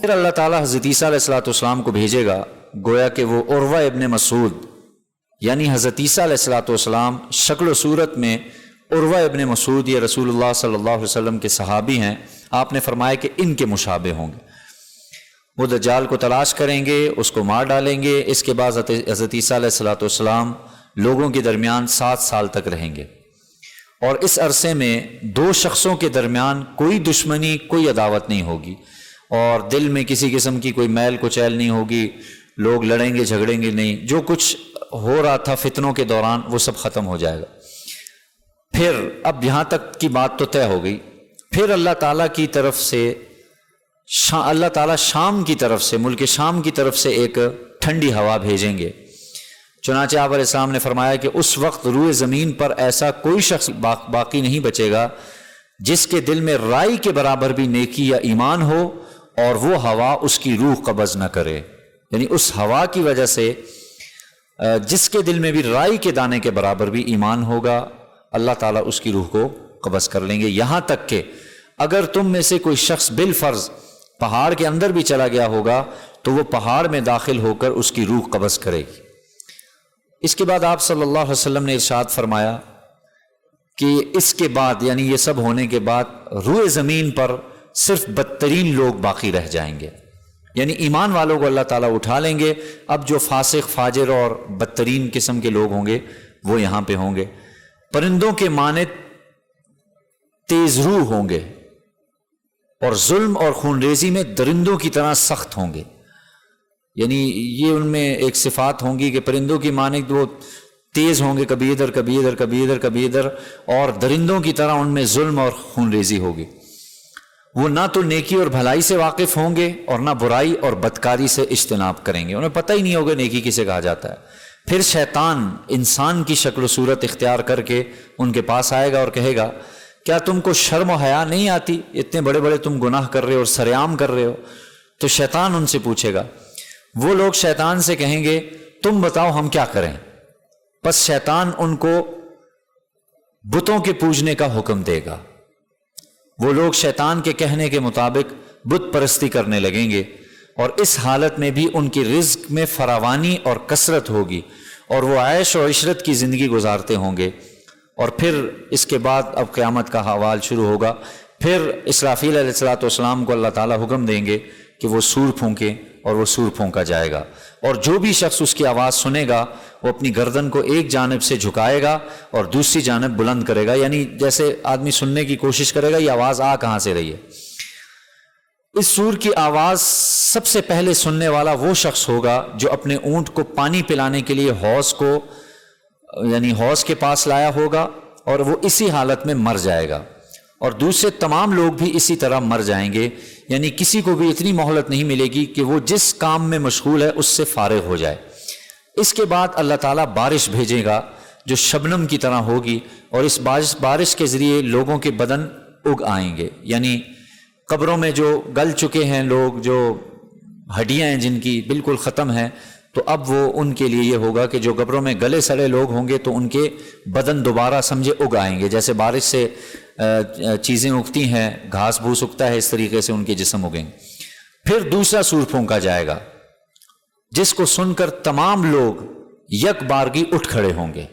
پھر اللہ تعالیٰ حضرت عیسیٰ علیہ السلام کو بھیجے گا، گویا کہ وہ عروہ ابن مسعود، یعنی حضرت عیسیٰ علیہ السلام شکل و صورت میں عروہ ابن مسعود، یہ رسول اللہ صلی اللہ علیہ وسلم کے صحابی ہیں، آپ نے فرمایا کہ ان کے مشابہ ہوں گے۔ وہ دجال کو تلاش کریں گے، اس کو مار ڈالیں گے، اس کے بعد حضرت عیسیٰ علیہ السلام لوگوں کے درمیان 7 سال تک رہیں گے، اور اس عرصے میں 2 شخصوں کے درمیان کوئی دشمنی، کوئی عداوت نہیں ہوگی، اور دل میں کسی قسم کی کوئی میل کچیل نہیں ہوگی، لوگ لڑیں گے جھگڑیں گے نہیں، جو کچھ ہو رہا تھا فتنوں کے دوران وہ سب ختم ہو جائے گا۔ پھر اب یہاں تک کی بات تو طے ہو گئی، پھر اللہ تعالیٰ کی طرف سے اللہ تعالیٰ شام کی طرف سے، ملک شام کی طرف سے ایک ٹھنڈی ہوا بھیجیں گے۔ چنانچہ آپ علیہ السلام نے فرمایا کہ اس وقت روئے زمین پر ایسا کوئی شخص باقی نہیں بچے گا جس کے دل میں رائی کے برابر بھی نیکی یا ایمان ہو اور وہ ہوا اس کی روح قبض نہ کرے، یعنی اس ہوا کی وجہ سے جس کے دل میں بھی رائی کے دانے کے برابر بھی ایمان ہوگا، اللہ تعالیٰ اس کی روح کو قبض کر لیں گے، یہاں تک کہ اگر تم میں سے کوئی شخص بالفرض پہاڑ کے اندر بھی چلا گیا ہوگا تو وہ پہاڑ میں داخل ہو کر اس کی روح قبض کرے گی۔ اس کے بعد آپ صلی اللہ علیہ وسلم نے ارشاد فرمایا کہ اس کے بعد، یعنی یہ سب ہونے کے بعد، روئے زمین پر صرف بدترین لوگ باقی رہ جائیں گے، یعنی ایمان والوں کو اللہ تعالیٰ اٹھا لیں گے، اب جو فاسق فاجر اور بدترین قسم کے لوگ ہوں گے وہ یہاں پہ ہوں گے۔ پرندوں کے مانند تیز روح ہوں گے اور ظلم اور خون ریزی میں درندوں کی طرح سخت ہوں گے، یعنی یہ ان میں ایک صفات ہوں گی کہ پرندوں کی مانند وہ تیز ہوں گے، کبھی ادھر کبھی ادھر کبھی ادھر کبھی ادھر، اور درندوں کی طرح ان میں ظلم اور خون ریزی ہوگی۔ وہ نہ تو نیکی اور بھلائی سے واقف ہوں گے اور نہ برائی اور بدکاری سے اجتناب کریں گے، انہیں پتہ ہی نہیں ہوگا نیکی کسے کہا جاتا ہے۔ پھر شیطان انسان کی شکل و صورت اختیار کر کے ان کے پاس آئے گا اور کہے گا کیا تم کو شرم و حیا نہیں آتی؟ اتنے بڑے بڑے تم گناہ کر رہے ہو اور سرعام کر رہے ہو۔ تو شیطان ان سے پوچھے گا، وہ لوگ شیطان سے کہیں گے تم بتاؤ ہم کیا کریں؟ پس شیطان ان کو بتوں کے پوجنے کا حکم دے گا۔ وہ لوگ شیطان کے کہنے کے مطابق بت پرستی کرنے لگیں گے، اور اس حالت میں بھی ان کی رزق میں فراوانی اور کثرت ہوگی، اور وہ عیش و عشرت کی زندگی گزارتے ہوں گے۔ اور پھر اس کے بعد اب قیامت کا حوال شروع ہوگا۔ پھر اسرافیل علیہ السلام کو اللہ تعالیٰ حکم دیں گے کہ وہ سور پھونکیں، اور وہ سور پھونکا جائے گا، اور جو بھی شخص اس کی آواز سنے گا وہ اپنی گردن کو ایک جانب سے جھکائے گا اور دوسری جانب بلند کرے گا، یعنی جیسے آدمی سننے کی کوشش کرے گا یہ آواز آ کہاں سے رہی ہے۔ اس سور کی آواز سب سے پہلے سننے والا وہ شخص ہوگا جو اپنے اونٹ کو پانی پلانے کے لیے حوض کے پاس لایا ہوگا، اور وہ اسی حالت میں مر جائے گا، اور دوسرے تمام لوگ بھی اسی طرح مر جائیں گے، یعنی کسی کو بھی اتنی مہلت نہیں ملے گی کہ وہ جس کام میں مشغول ہے اس سے فارغ ہو جائے۔ اس کے بعد اللہ تعالیٰ بارش بھیجے گا جو شبنم کی طرح ہوگی، اور اس بارش کے ذریعے لوگوں کے بدن اگ آئیں گے، یعنی قبروں میں جو گل چکے ہیں لوگ، جو ہڈیاں ہیں جن کی بالکل ختم ہیں، تو اب وہ ان کے لیے یہ ہوگا کہ جو قبروں میں گلے سڑے لوگ ہوں گے تو ان کے بدن دوبارہ سمجھے اگ آئیں گے، جیسے بارش سے چیزیں اگتی ہیں، گھاس بھوس اگتا ہے، اس طریقے سے ان کے جسم اگیں۔ پھر دوسرا سور پھونکا جائے گا جس کو سن کر تمام لوگ یک بارگی اٹھ کھڑے ہوں گے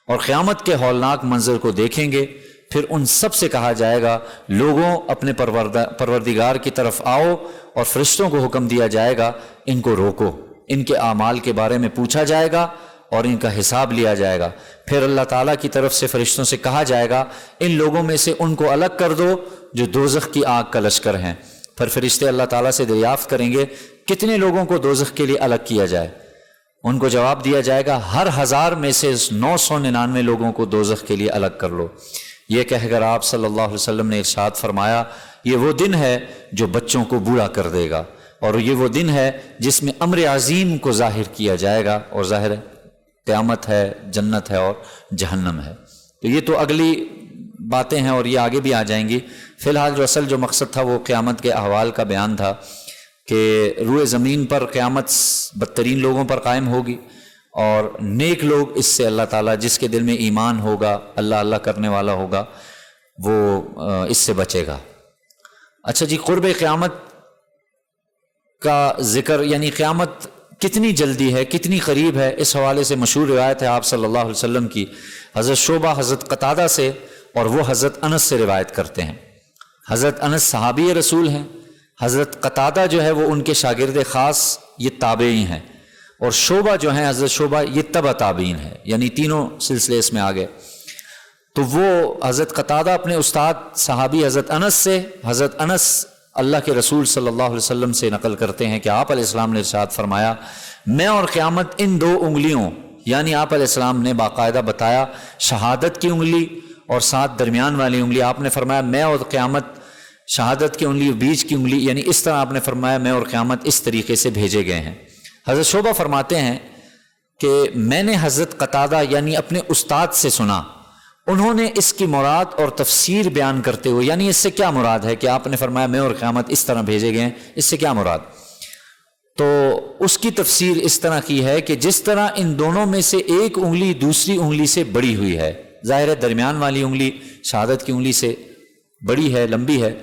اور قیامت کے ہولناک منظر کو دیکھیں گے۔ پھر ان سب سے کہا جائے گا لوگوں اپنے پروردگار کی طرف آؤ، اور فرشتوں کو حکم دیا جائے گا ان کو روکو، ان کے اعمال کے بارے میں پوچھا جائے گا اور ان کا حساب لیا جائے گا۔ پھر اللہ تعالیٰ کی طرف سے فرشتوں سے کہا جائے گا ان لوگوں میں سے ان کو الگ کر دو جو دوزخ کی آگ کا لشکر ہیں۔ پھر فرشتے اللہ تعالیٰ سے دریافت کریں گے کتنے لوگوں کو دوزخ کے لیے الگ کیا جائے؟ ان کو جواب دیا جائے گا ہر 1000 میں سے 999 لوگوں کو دوزخ کے لیے الگ کر لو۔ یہ کہہ کر آپ صلی اللہ علیہ وسلم نے ارشاد فرمایا یہ وہ دن ہے جو بچوں کو بوڑھا کر دے گا، اور یہ وہ دن ہے جس میں امر عظیم کو ظاہر کیا جائے گا، اور ظاہر ہے قیامت ہے، جنت ہے اور جہنم ہے۔ تو یہ تو اگلی باتیں ہیں اور یہ آگے بھی آ جائیں گی۔ فی الحال جو اصل جو مقصد تھا وہ قیامت کے احوال کا بیان تھا کہ روئے زمین پر قیامت بدترین لوگوں پر قائم ہوگی، اور نیک لوگ اس سے اللہ تعالیٰ جس کے دل میں ایمان ہوگا، اللہ اللہ کرنے والا ہوگا، وہ اس سے بچے گا۔ اچھا جی، قرب قیامت کا ذکر یعنی قیامت کتنی جلدی ہے، کتنی قریب ہے، اس حوالے سے مشہور روایت ہے آپ صلی اللہ علیہ وسلم کی حضرت شعبہ حضرت قتادہ سے، اور وہ حضرت انس سے روایت کرتے ہیں۔ حضرت انس صحابی رسول ہیں، حضرت قتادہ جو ہے وہ ان کے شاگرد خاص، یہ تابعی ہیں، اور شعبہ جو ہیں حضرت شعبہ یہ تبع تابعین ہے، یعنی تینوں سلسلے اس میں آگئے۔ تو وہ حضرت قتادہ اپنے استاد صحابی حضرت انس سے، حضرت انس اللہ کے رسول صلی اللہ علیہ وسلم سے نقل کرتے ہیں کہ آپ علیہ السلام نے ارشاد فرمایا، میں اور قیامت ان دو انگلیوں، یعنی آپ علیہ السلام نے باقاعدہ بتایا شہادت کی انگلی اور ساتھ درمیان والی انگلی، آپ نے فرمایا میں اور قیامت شہادت کی انگلی اور بیچ کی انگلی، یعنی اس طرح آپ نے فرمایا میں اور قیامت اس طریقے سے بھیجے گئے ہیں۔ حضرت شعبہ فرماتے ہیں کہ میں نے حضرت قتادہ یعنی اپنے استاد سے سنا، انہوں نے اس کی مراد اور تفسیر بیان کرتے ہوئے، یعنی اس سے کیا مراد ہے کہ آپ نے فرمایا میں اور قیامت اس طرح بھیجے گئے ہیں، اس سے کیا مراد؟ تو اس کی تفسیر اس طرح کی ہے کہ جس طرح ان دونوں میں سے ایک انگلی دوسری انگلی سے بڑی ہوئی ہے، ظاہر ہے درمیان والی انگلی شہادت کی انگلی سے بڑی ہے، لمبی ہے،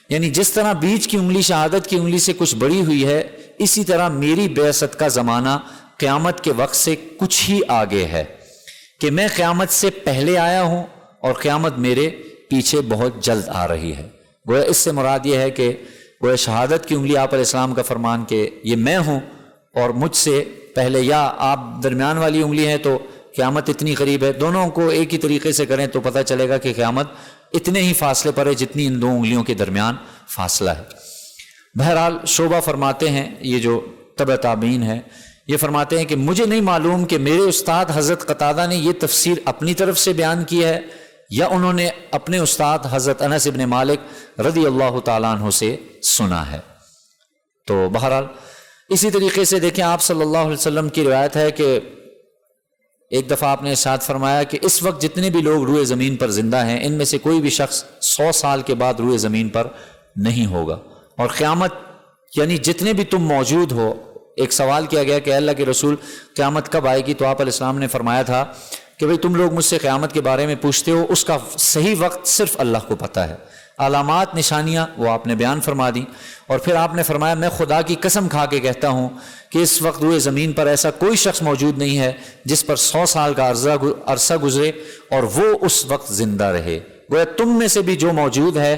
یعنی جس طرح بیچ کی انگلی شہادت کی انگلی سے کچھ بڑی ہوئی ہے، اسی طرح میری بعثت کا زمانہ قیامت کے وقت سے کچھ ہی آگے ہے، کہ میں قیامت سے پہلے آیا ہوں اور قیامت میرے پیچھے بہت جلد آ رہی ہے۔ گویا اس سے مراد یہ ہے کہ گویا شہادت کی انگلی آپ علیہ السلام کا فرمان کہ یہ میں ہوں اور مجھ سے پہلے، یا آپ درمیان والی انگلی ہیں تو قیامت اتنی قریب ہے، دونوں کو ایک ہی طریقے سے کریں تو پتہ چلے گا کہ قیامت اتنے ہی فاصلے پر ہے جتنی ان دو انگلیوں کے درمیان فاصلہ ہے۔ بہرحال شعبہ فرماتے ہیں، یہ جو تبع تابعین ہے، یہ فرماتے ہیں کہ مجھے نہیں معلوم کہ میرے استاد حضرت قتادہ نے یہ تفسیر اپنی طرف سے بیان کی ہے یا انہوں نے اپنے استاد حضرت انس بن مالک رضی اللہ تعالیٰ عنہ سے سنا ہے۔ تو بہرحال اسی طریقے سے دیکھیں آپ صلی اللہ علیہ وسلم کی روایت ہے کہ ایک دفعہ آپ نے ارشاد فرمایا کہ اس وقت جتنے بھی لوگ روئے زمین پر زندہ ہیں ان میں سے کوئی بھی شخص 100 سال کے بعد روئے زمین پر نہیں ہوگا، اور قیامت یعنی جتنے بھی تم موجود ہو۔ ایک سوال کیا گیا کہ اللہ کے رسول قیامت کب آئے گی، تو آپ علیہ السلام نے فرمایا تھا کہ بھئی تم لوگ مجھ سے قیامت کے بارے میں پوچھتے ہو، اس کا صحیح وقت صرف اللہ کو پتہ ہے۔ علامات نشانیاں وہ آپ نے بیان فرما دیں، اور پھر آپ نے فرمایا میں خدا کی قسم کھا کے کہتا ہوں کہ اس وقت روئے زمین پر ایسا کوئی شخص موجود نہیں ہے جس پر 100 سال کا عرصہ گزرے اور وہ اس وقت زندہ رہے۔ گویا تم میں سے بھی جو موجود ہے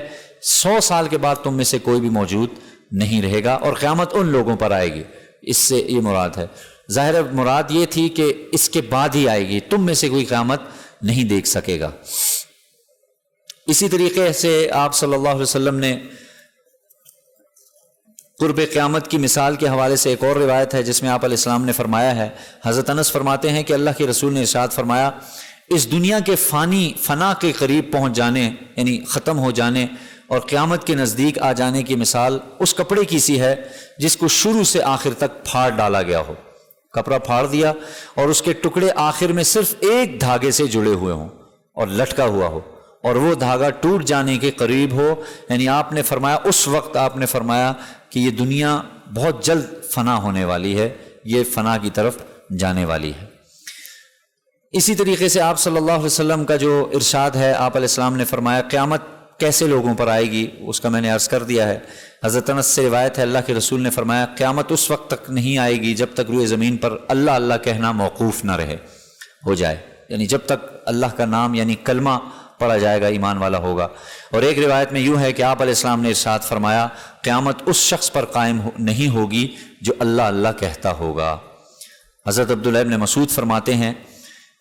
100 سال کے بعد تم میں سے کوئی بھی موجود نہیں رہے گا، اور قیامت ان لوگوں پر آئے گی۔ اس سے یہ مراد ہے، ظاہر مراد یہ تھی کہ اس کے بعد ہی آئے گی، تم میں سے کوئی قیامت نہیں دیکھ سکے گا۔ اسی طریقے سے آپ صلی اللہ علیہ وسلم نے قرب قیامت کی مثال کے حوالے سے ایک اور روایت ہے جس میں آپ علیہ السلام نے فرمایا ہے، حضرت انس فرماتے ہیں کہ اللہ کے رسول نے ارشاد فرمایا اس دنیا کے فنا کے قریب پہنچ جانے یعنی ختم ہو جانے اور قیامت کے نزدیک آ جانے کی مثال اس کپڑے کی سی ہے جس کو شروع سے آخر تک پھاڑ ڈالا گیا ہو، کپڑا پھاڑ دیا اور اس کے ٹکڑے آخر میں صرف ایک دھاگے سے جڑے ہوئے ہوں اور لٹکا ہوا ہو، اور وہ دھاگا ٹوٹ جانے کے قریب ہو، یعنی آپ نے فرمایا اس وقت آپ نے فرمایا کہ یہ دنیا بہت جلد فنا ہونے والی ہے، یہ فنا کی طرف جانے والی ہے۔ اسی طریقے سے آپ صلی اللہ علیہ وسلم کا جو ارشاد ہے، آپ علیہ السلام نے فرمایا قیامت کیسے لوگوں پر آئے گی، اس کا میں نے عرض کر دیا ہے۔ حضرت انس سے روایت ہے اللہ کے رسول نے فرمایا قیامت اس وقت تک نہیں آئے گی جب تک روئے زمین پر اللہ اللہ کہنا موقوف نہ رہے ہو جائے، یعنی جب تک اللہ کا نام یعنی کلمہ پڑھا جائے گا ایمان والا ہوگا۔ اور ایک روایت میں یوں ہے کہ آپ علیہ السلام نے ارشاد فرمایا قیامت اس شخص پر قائم نہیں ہوگی جو اللہ اللہ کہتا ہوگا۔ حضرت عبداللہ ابن مسعود فرماتے ہیں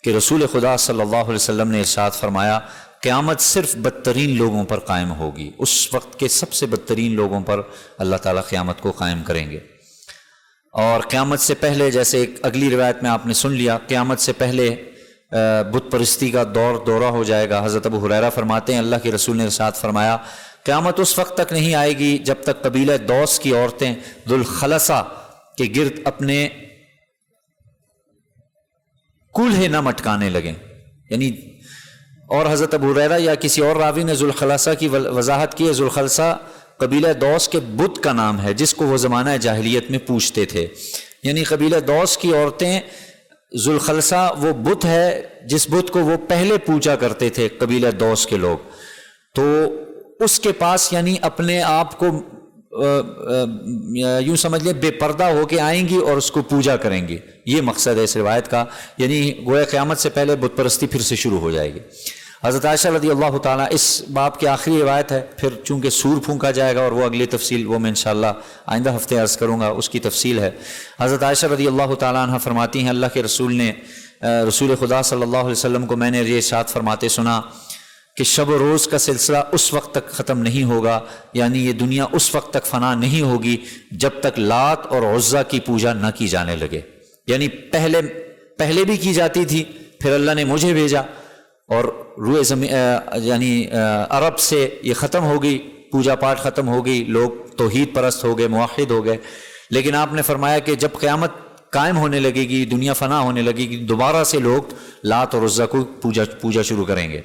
کہ رسول خدا صلی اللہ علیہ وسلم نے ارشاد فرمایا قیامت صرف بدترین لوگوں پر قائم ہوگی، اس وقت کے سب سے بدترین لوگوں پر اللہ تعالیٰ قیامت کو قائم کریں گے۔ اور قیامت سے پہلے جیسے ایک اگلی روایت میں آپ نے سن لیا، قیامت سے پہلے بت پرستی کا دورہ ہو جائے گا۔ حضرت ابو ہریرہ فرماتے ہیں اللہ کے رسول نے ارشاد فرمایا قیامت اس وقت تک نہیں آئے گی جب تک قبیلہ دوس کی عورتیں ذوالخلصہ کے گرد اپنے کولہے نہ مٹکانے لگیں، یعنی اور حضرت ابو ہریرہ یا کسی اور راوی نے ذوالخلصہ کی وضاحت کی ہے، ذوالخلصہ قبیلہ دوس کے بت کا نام ہے جس کو وہ زمانہ جاہلیت میں پوجتے تھے، یعنی قبیلہ دوس کی عورتیں ذوالخلصہ وہ بت ہے جس بت کو وہ پہلے پوجا کرتے تھے قبیلہ دوس کے لوگ، تو اس کے پاس یعنی اپنے آپ کو یوں سمجھ لیں بے پردہ ہو کے آئیں گی اور اس کو پوجا کریں گی. یہ مقصد ہے اس روایت کا، یعنی گویا قیامت سے پہلے بت پرستی پھر سے شروع ہو جائے گی. حضرت عائشہ رضی اللہ تعالیٰ، اس باب کی آخری روایت ہے، پھر چونکہ سور پھونکا جائے گا اور وہ اگلی تفصیل وہ میں انشاءاللہ آئندہ ہفتے عرض کروں گا، اس کی تفصیل ہے. حضرت عائشہ رضی اللہ تعالیٰ عنہ فرماتی ہیں اللہ کے رسول نے، رسول خدا صلی اللہ علیہ وسلم کو میں نے یہ ارشاد فرماتے سنا کہ شب و روز کا سلسلہ اس وقت تک ختم نہیں ہوگا، یعنی یہ دنیا اس وقت تک فنا نہیں ہوگی جب تک لات اور عزا کی پوجا نہ کی جانے لگے. یعنی پہلے بھی کی جاتی تھی، پھر اللہ نے مجھے بھیجا اور روئے زمین یعنی عرب سے یہ ختم ہو گئی، پوجا پاٹ ختم ہو گئی، لوگ توحید پرست ہو گئے، موحد ہو گئے. لیکن آپ نے فرمایا کہ جب قیامت قائم ہونے لگے گی، دنیا فنا ہونے لگے گی، دوبارہ سے لوگ لات اور عزا کو پوجا شروع کریں گے.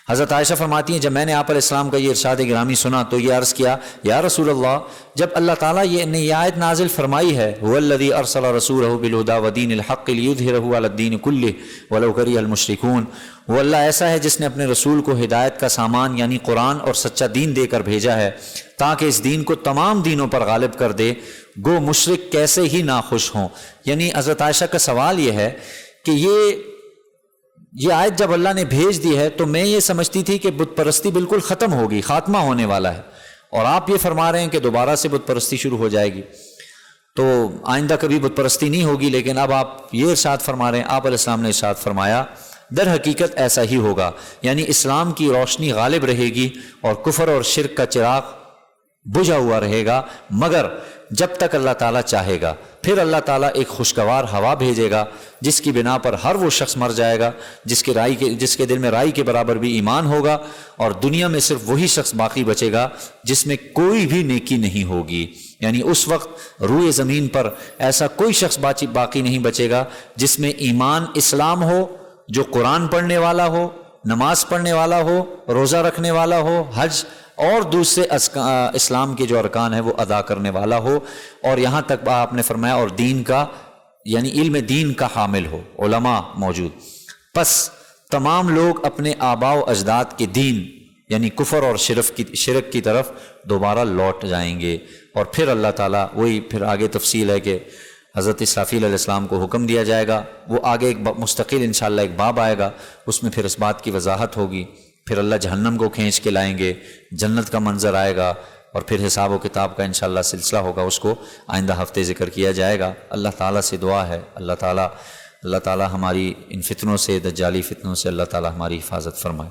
حضرت عائشہ فرماتی ہیں جب میں نے آپ علیہ السلام کا یہ ارشاد گرامی سنا تو یہ عرض کیا یا رسول اللہ، جب اللہ تعالیٰ یہ آیت نازل فرمائی ہے هو الذی ارسل رسولہ بالہدی ودین الحق لیظہرہ علی الدین کلہ ولو کرہ المشرکون، وہ اللہ ایسا ہے جس نے اپنے رسول کو ہدایت کا سامان یعنی قرآن اور سچا دین دے کر بھیجا ہے تاکہ اس دین کو تمام دینوں پر غالب کر دے، گو مشرک کیسے ہی ناخوش ہوں. یعنی حضرت عائشہ کا سوال یہ ہے کہ یہ آیت جب اللہ نے بھیج دی ہے تو میں یہ سمجھتی تھی کہ بت پرستی بالکل ختم ہوگی، خاتمہ ہونے والا ہے، اور آپ یہ فرما رہے ہیں کہ دوبارہ سے بت پرستی شروع ہو جائے گی، تو آئندہ کبھی بت پرستی نہیں ہوگی. لیکن اب آپ یہ ارشاد فرما رہے ہیں، آپ علیہ السلام نے ارشاد فرمایا در حقیقت ایسا ہی ہوگا، یعنی اسلام کی روشنی غالب رہے گی اور کفر اور شرک کا چراغ بجھا ہوا رہے گا، مگر جب تک اللہ تعالیٰ چاہے گا. پھر اللہ تعالیٰ ایک خوشگوار ہوا بھیجے گا جس کی بنا پر ہر وہ شخص مر جائے گا جس کے دل میں رائی کے برابر بھی ایمان ہوگا، اور دنیا میں صرف وہی شخص باقی بچے گا جس میں کوئی بھی نیکی نہیں ہوگی. یعنی اس وقت روئے زمین پر ایسا کوئی شخص باقی نہیں بچے گا جس میں ایمان اسلام ہو، جو قرآن پڑھنے والا ہو، نماز پڑھنے والا ہو، روزہ رکھنے والا ہو، حج اور دوسرے اسلام کے جو ارکان ہیں وہ ادا کرنے والا ہو، اور یہاں تک آپ نے فرمایا اور دین کا یعنی علم دین کا حامل ہو، علماء موجود. پس تمام لوگ اپنے آباء و اجداد کے دین یعنی کفر اور شرک کی طرف دوبارہ لوٹ جائیں گے. اور پھر اللہ تعالیٰ وہی پھر آگے تفصیل ہے کہ حضرت اسرافیل علیہ السلام کو حکم دیا جائے گا، وہ آگے ایک مستقل انشاءاللہ ایک باب آئے گا، اس میں پھر اس بات کی وضاحت ہوگی. پھر اللہ جہنم کو کھینچ کے لائیں گے، جنت کا منظر آئے گا، اور پھر حساب و کتاب کا انشاءاللہ سلسلہ ہوگا، اس کو آئندہ ہفتے ذکر کیا جائے گا. اللہ تعالیٰ سے دعا ہے اللہ تعالیٰ ہماری ان فتنوں سے، دجالی فتنوں سے اللہ تعالیٰ ہماری حفاظت فرمائے.